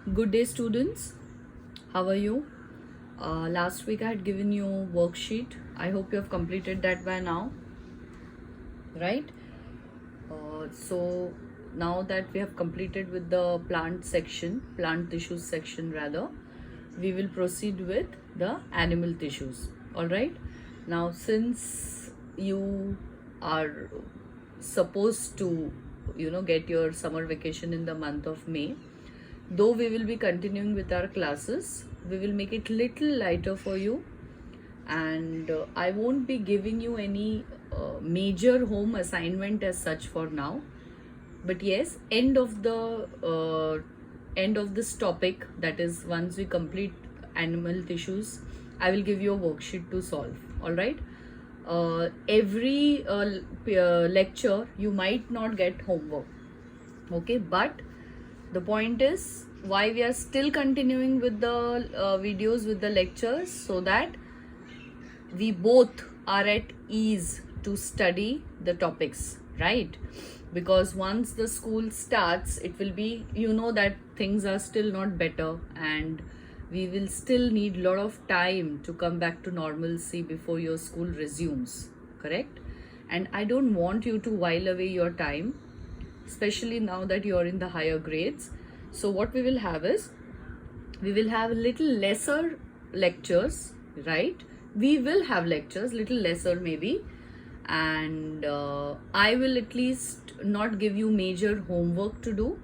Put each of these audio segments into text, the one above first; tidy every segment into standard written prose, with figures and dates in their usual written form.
Good day, students. How are you? Last week I had given you worksheet. I hope you have completed that by now, right? So now that we have completed with the plant tissues section rather, we will proceed with the animal tissues. All right. Now, since you are supposed to, get your summer vacation in the month of May, though we will be continuing with our classes, we will make it little lighter for you, and I won't be giving you any major home assignment as such for now. But yes, end of this topic, that is once we complete animal tissues, I will give you a worksheet to solve. All right. Every lecture you might not get homework, okay, but the point is why we are still continuing with the videos, with the lectures, so that we both are at ease to study the topics, right? Because once the school starts, it will be, that things are still not better, and we will still need a lot of time to come back to normalcy before your school resumes, correct? And I don't want you to while away your time, especially now that you're in the higher grades. So what we will have is, we will have little lesser lectures, right? We will have lectures, little lesser maybe, and I will at least not give you major homework to do,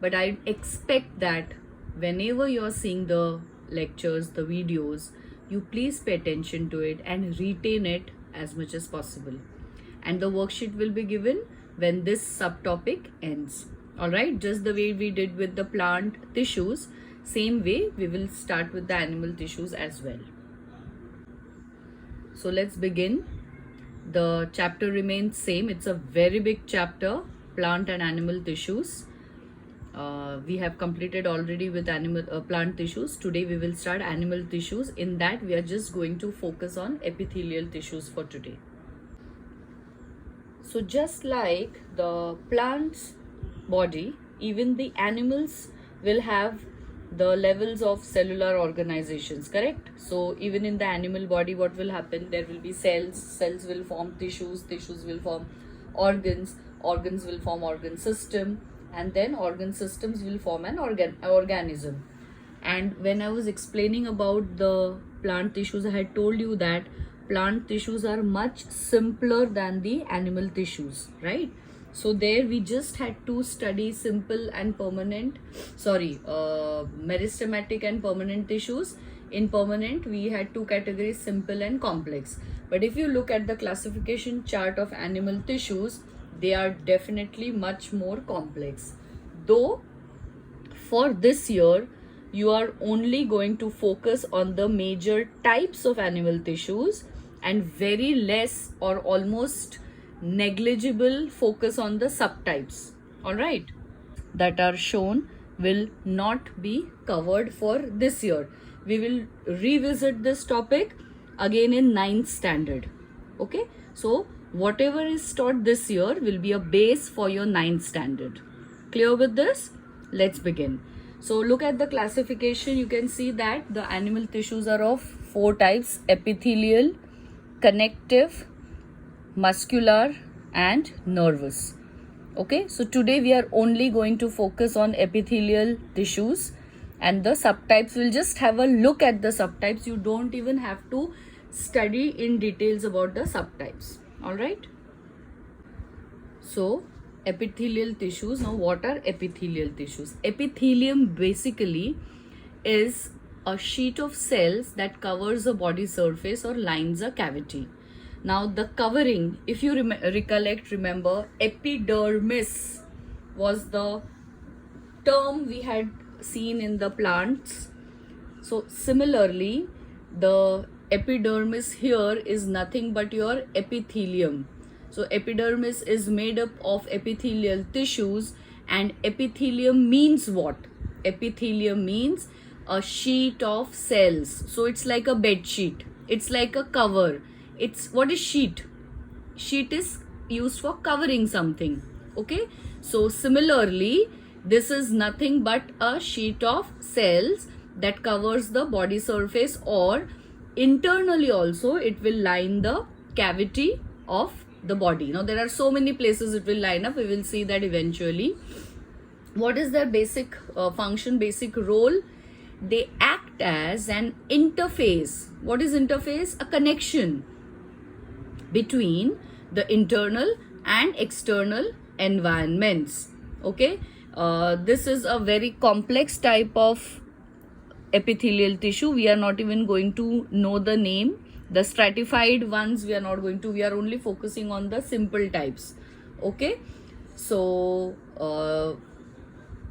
but I expect that whenever you're seeing the lectures, the videos, you please pay attention to it and retain it as much as possible. And the worksheet will be given when this subtopic ends. All right, just the way we did with the plant tissues, same way we will start with the animal tissues as well. So let's begin. The chapter remains same. It's a very big chapter, plant and animal tissues. We have completed already with plant tissues. Today we will start animal tissues. In that we are just going to focus on epithelial tissues for today. So just like the plant's body, even the animals will have the levels of cellular organizations, correct? So even in the animal body, what will happen? There will be cells will form tissues will form organs will form organ system, and then organ systems will form an organism. And when I was explaining about the plant tissues, I had told you that plant tissues are much simpler than the animal tissues, right? So there we just had to study simple and permanent, meristematic and permanent tissues. In permanent, we had two categories, simple and complex. But if you look at the classification chart of animal tissues, they are definitely much more complex. Though for this year, you are only going to focus on the major types of animal tissues and very less or almost negligible focus on the subtypes. All right, that are shown will not be covered for this year. We will revisit this topic again in 9th standard. Okay, so whatever is taught this year will be a base for your 9th standard. Clear with this? Let's begin. So look at the classification. You can see that the animal tissues are of 4 types: epithelial, connective, muscular, and nervous. Okay, so today we are only going to focus on epithelial tissues, and the subtypes, we'll just have a look at the subtypes. You don't even have to study in details about the subtypes. All right, so epithelial tissues. Now what are epithelial tissues? Epithelium basically is a sheet of cells that covers a body surface or lines a cavity. Now the covering, if you remember, epidermis was the term we had seen in the plants. So similarly, the epidermis here is nothing but your epithelium. So epidermis is made up of epithelial tissues, and epithelium means what? Epithelium means a sheet of cells. So it's like a bed sheet. It's like a cover. What is sheet? Sheet is used for covering something. Okay. So similarly, This is nothing but a sheet of cells that covers the body surface, or internally also it will line the cavity of the body. Now there are so many places it will line up. We will see that eventually. What is their basic function, basic role? They act as an interface. What is interface? A connection between the internal and external environments. Okay, this is a very complex type of epithelial tissue. We are not even going to know the name. The stratified ones we are not going to. We are only focusing on the simple types. Okay, so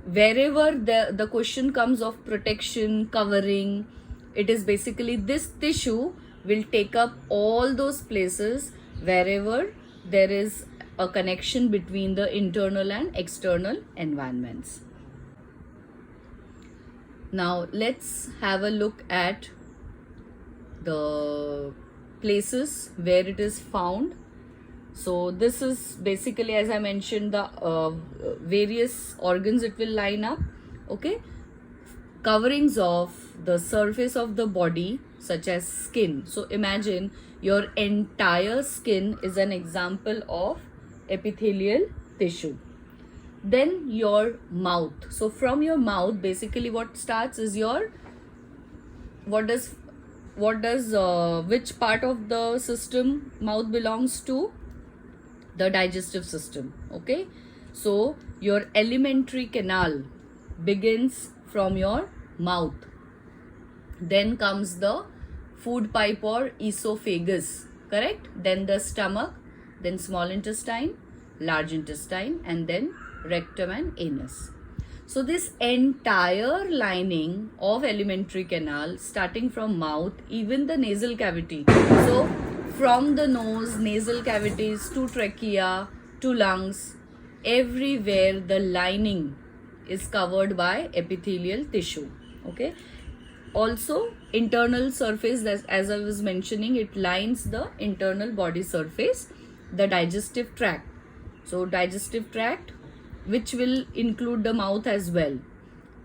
wherever the question comes of protection, covering, it is basically this tissue will take up all those places wherever there is a connection between the internal and external environments. Now let's have a look at the places where it is found. So this is basically, as I mentioned, the various organs it will line up. Okay, coverings of the surface of the body, such as skin. So imagine your entire skin is an example of epithelial tissue. Then your mouth. So from your mouth, basically what starts is your, which part of the system mouth belongs to? The digestive system. Okay, so your alimentary canal begins from your mouth. Then comes the food pipe or esophagus, correct? Then the stomach, then small intestine, large intestine, and then rectum and anus. So this entire lining of alimentary canal, starting from mouth, even the nasal cavity. So from the nose, nasal cavities to trachea to lungs, everywhere the lining is covered by epithelial tissue. Okay, also internal surface, as I was mentioning, it lines the internal body surface, the digestive tract. So digestive tract, which will include the mouth as well.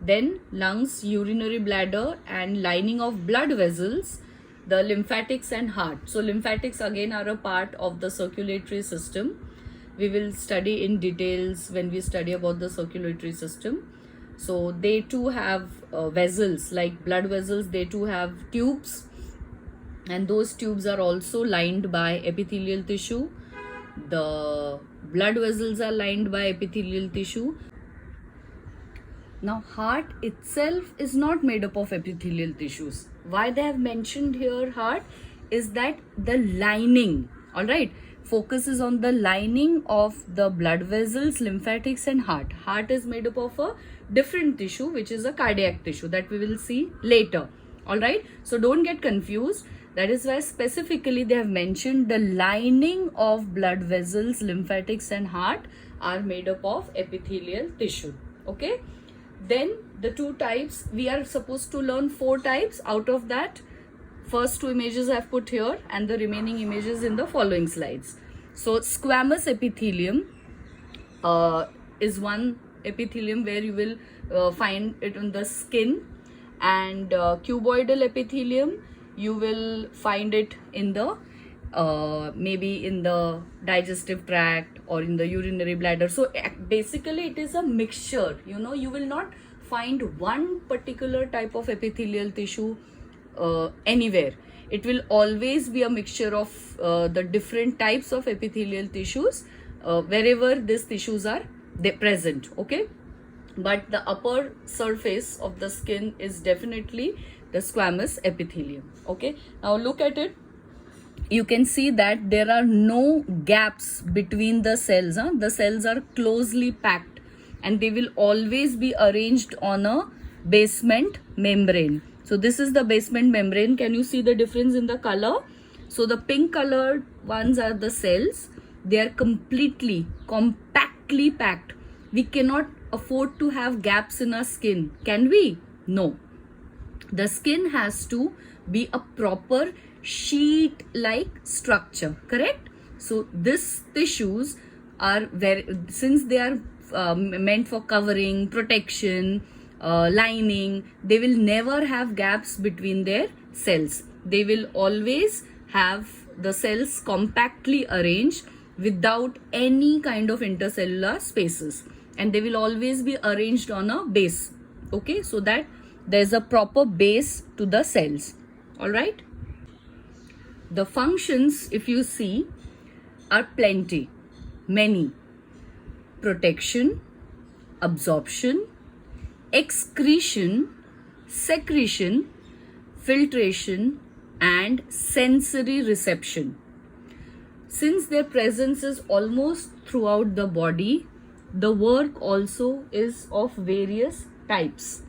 Then lungs, urinary bladder, and lining of blood vessels, the lymphatics and heart. So lymphatics again are a part of the circulatory system. We will study in details when we study about the circulatory system. So they too have vessels, like blood vessels, they too have tubes, and those tubes are also lined by epithelial tissue. The blood vessels are lined by epithelial tissue. Now heart itself is not made up of epithelial tissues. Why they have mentioned here heart is that the lining, all right, focuses on the lining of the blood vessels, lymphatics and heart. Heart is made up of a different tissue, which is a cardiac tissue, that we will see later. All right, so don't get confused. That is why specifically they have mentioned the lining of blood vessels, lymphatics and heart are made up of epithelial tissue. Okay, then the two types, we are supposed to learn 4 types. Out of that, first 2 images I have put here and the remaining images in the following slides. So squamous epithelium is one epithelium where you will find it on the skin, and cuboidal epithelium you will find it in the maybe in the digestive tract or in the urinary bladder. So basically it is a mixture, you will not find one particular type of epithelial tissue anywhere. It will always be a mixture of the different types of epithelial tissues wherever these tissues are present. Okay, but the upper surface of the skin is definitely the squamous epithelium. Okay, now look at it. You can see that there are no gaps between the cells. The cells are closely packed and they will always be arranged on a basement membrane. So this is the basement membrane. Can you see the difference in the color? So the pink colored ones are the cells. They are completely, compactly packed. We cannot afford to have gaps in our skin. Can we? No. The skin has to be a proper sheet-like structure, correct? So these tissues are since they are meant for covering, protection, lining. They will never have gaps between their cells. They will always have the cells compactly arranged without any kind of intercellular spaces, and they will always be arranged on a base, okay, so that there's a proper base to the cells. All right, the functions, if you see, are plenty, many: protection, absorption, excretion, secretion, filtration, and sensory reception. Since their presence is almost throughout the body, the work also is of various types.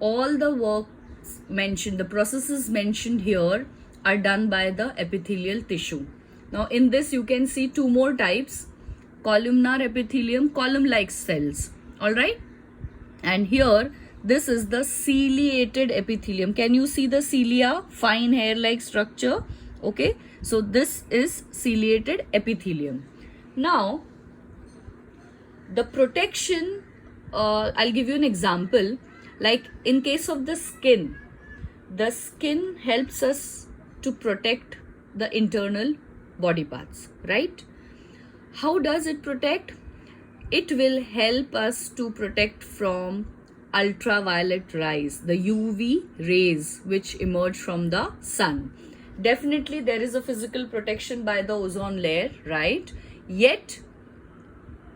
All the works mentioned, the processes mentioned here, are done by the epithelial tissue. Now in this you can see two more types: columnar epithelium, column-like cells. All right, and here this is the ciliated epithelium. Can you see the cilia, fine hair-like structure? Okay, so this is ciliated epithelium. Now the protection, I'll give you an example. Like in case of the skin helps us to protect the internal body parts, right? How does it protect? It will help us to protect from ultraviolet rays, the UV rays which emerge from the sun. Definitely there is a physical protection by the ozone layer, right? Yet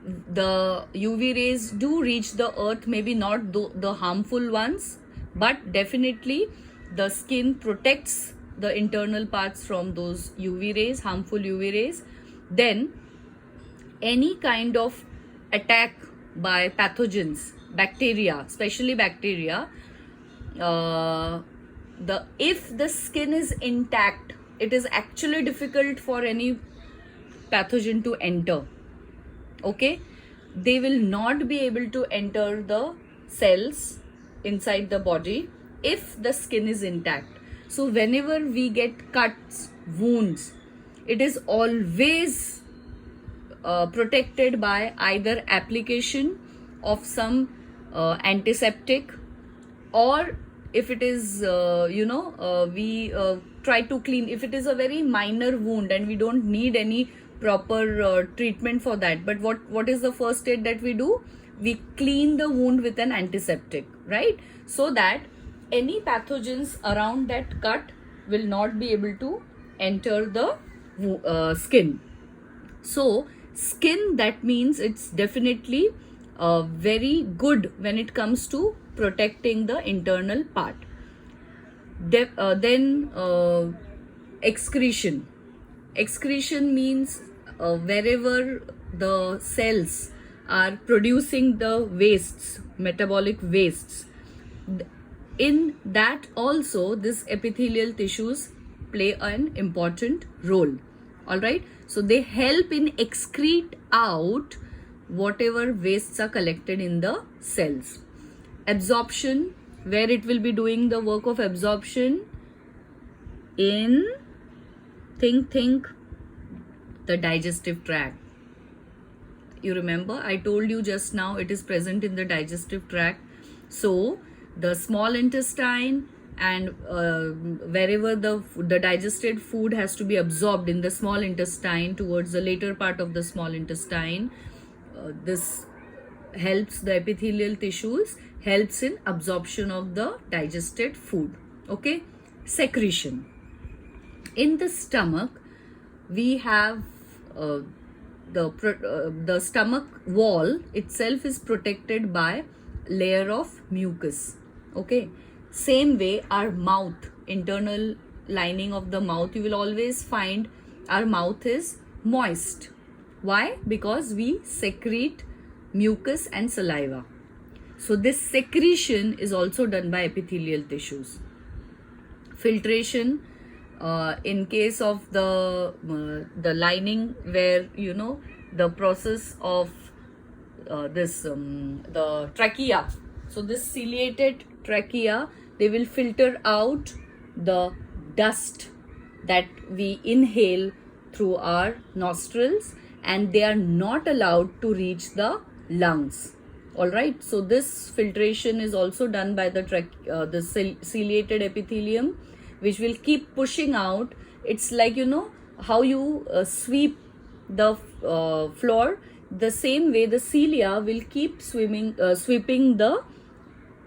the UV rays do reach the earth, maybe not the harmful ones, but definitely the skin protects the internal parts from those UV rays, harmful UV rays. Then any kind of attack by pathogens, bacteria, especially bacteria, if the skin is intact, it is actually difficult for any pathogen to enter. Okay, they will not be able to enter the cells inside the body if the skin is intact. So whenever we get cuts, wounds, it is always protected by either application of some antiseptic, or if it is we try to clean. If it is a very minor wound and we don't need any proper treatment for that, but what is the first aid that we do? We clean the wound with an antiseptic, right? So that any pathogens around that cut will not be able to enter the skin. So skin, that means it's definitely very good when it comes to protecting the internal part. Then excretion. Excretion means wherever the cells are producing the wastes, metabolic wastes, in that also this epithelial tissues play an important role. All right, so they help in excrete out whatever wastes are collected in the cells. Absorption, where it will be doing the work of absorption in think the digestive tract. You remember I told you just now it is present in the digestive tract. So the small intestine and wherever the digested food has to be absorbed in the small intestine, towards the later part of the small intestine, this helps the epithelial tissues, helps in absorption of the digested food. Okay, secretion. In the stomach we have the stomach wall itself is protected by layer of mucus. Okay, same way our mouth, internal lining of the mouth, you will always find our mouth is moist. Why? Because we secrete mucus and saliva. So this secretion is also done by epithelial tissues. Filtration, in case of the lining, where the process of the trachea. So this ciliated trachea, they will filter out the dust that we inhale through our nostrils, and they are not allowed to reach the lungs. All right, so this filtration is also done by the ciliated epithelium, which will keep pushing out. It's like, you know, how you sweep the floor, the same way the cilia will keep sweeping the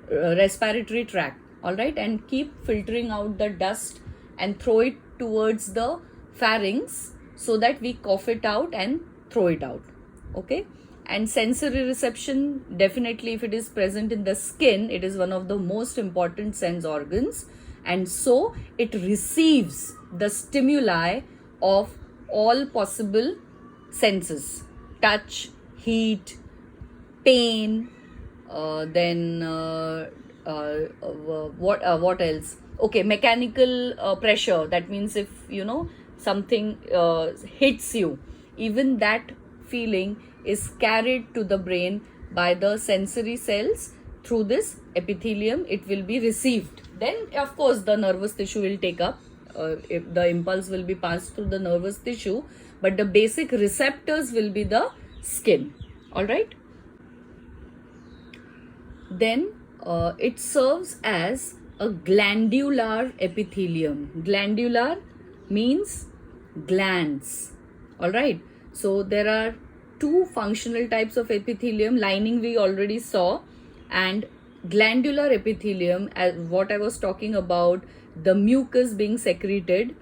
respiratory tract, all right, and keep filtering out the dust and throw it towards the pharynx so that we cough it out and throw it out. Okay. And sensory reception, definitely if it is present in the skin, it is one of the most important sense organs, and so it receives the stimuli of all possible senses: touch, heat, pain, what else? Okay, mechanical pressure. That means if, you know, something hits you, even that feeling is carried to the brain by the sensory cells through this epithelium. It will be received. Then of course the nervous tissue will take up, if the impulse will be passed through the nervous tissue, but the basic receptors will be the skin. All right. Then it serves as a glandular epithelium. Glandular means glands. All right. So there are two functional types of epithelium. Lining we already saw, and glandular epithelium, as what I was talking about, the mucus being secreted.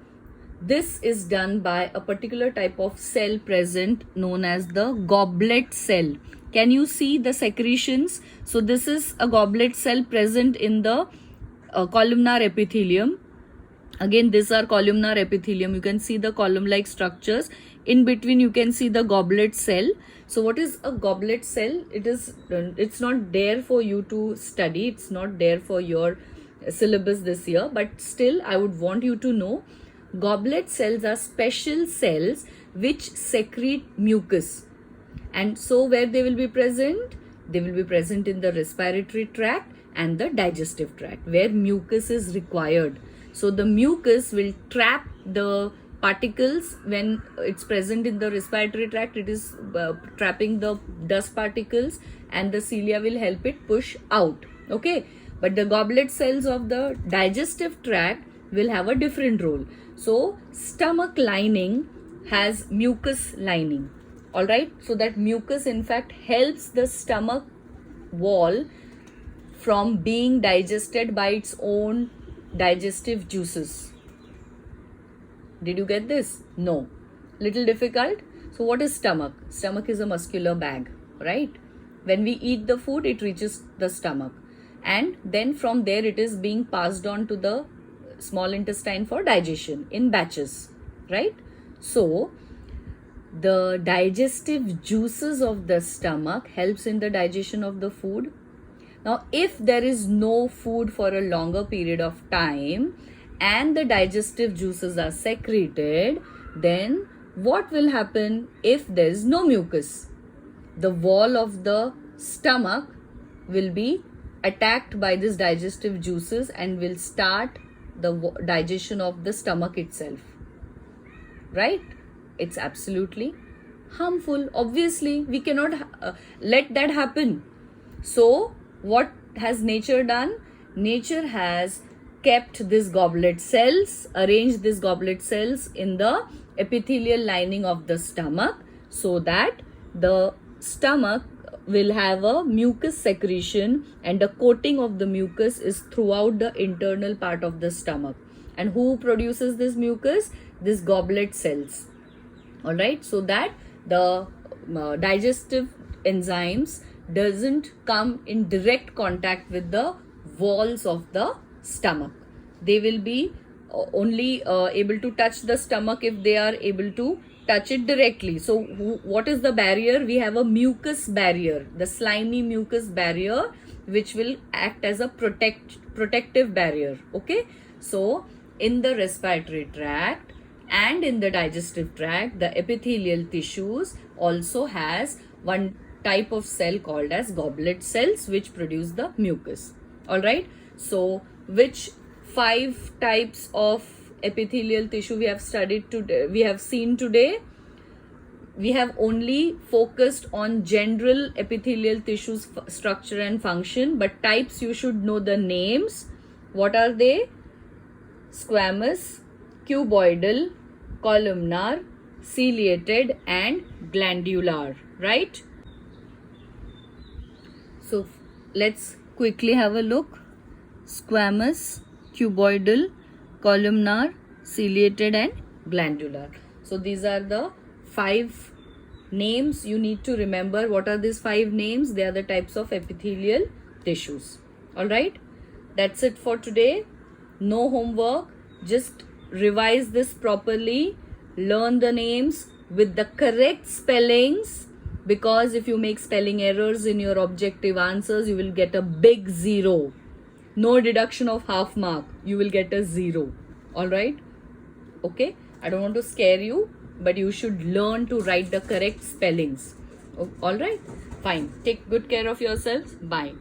This is done by a particular type of cell present known as the goblet cell. Can you see the secretions? So this is a goblet cell present in the columnar epithelium. Again, these are columnar epithelium. You can see the column-like structures. In between, you can see the goblet cell. So what is a goblet cell? It's not there for you to study. It's not there for your syllabus this year. But still, I would want you to know, goblet cells are special cells which secrete mucus. And so where they will be present? They will be present in the respiratory tract and the digestive tract, where mucus is required. So the mucus will trap the particles. When it's present in the respiratory tract, it is trapping the dust particles, and the cilia will help it push out. Okay. But the goblet cells of the digestive tract will have a different role. So stomach lining has mucus lining. All right. So that mucus in fact helps the stomach wall from being digested by its own digestive juices. Did you get this? No. Little difficult. So what is stomach? Stomach is a muscular bag, right? When we eat the food, it reaches the stomach, and then from there it is being passed on to the small intestine for digestion in batches, right? So the digestive juices of the stomach helps in the digestion of the food. Now, if there is no food for a longer period of time and the digestive juices are secreted, then what will happen if there is no mucus? The wall of the stomach will be attacked by these digestive juices and will start the digestion of the stomach itself, right? It's absolutely harmful. Obviously, we cannot let that happen. So what has nature done? Nature has kept these goblet cells, arranged these goblet cells in the epithelial lining of the stomach, so that the stomach will have a mucus secretion, and the coating of the mucus is throughout the internal part of the stomach. And who produces this mucus? These goblet cells. All right, so that the digestive enzymes doesn't come in direct contact with the walls of the stomach. They will be only able to touch the stomach if they are able to touch it directly. So what is the barrier? We have a mucus barrier, the slimy mucus barrier, which will act as a protective barrier. Okay, so in the respiratory tract and in the digestive tract, the epithelial tissues also has one type of cell called as goblet cells, which produce the mucus. All right, so which 5 types of epithelial tissue we have studied today, we have seen today? we have only focused on general epithelial tissues structure and function, but types you should know the names. What are they? Squamous, cuboidal, columnar, ciliated and glandular, right? So let's quickly have a look. Squamous, cuboidal, columnar, ciliated and glandular. So these are the 5 names you need to remember. What are these 5 names? They are the types of epithelial tissues. Alright, that's it for today. No homework, just revise this properly, learn the names with the correct spellings, because if you make spelling errors in your objective answers, you will get a big 0. No deduction of half mark, you will get a 0. Alright, okay, I don't want to scare you, but you should learn to write the correct spellings. Alright, fine, take good care of yourselves. Bye.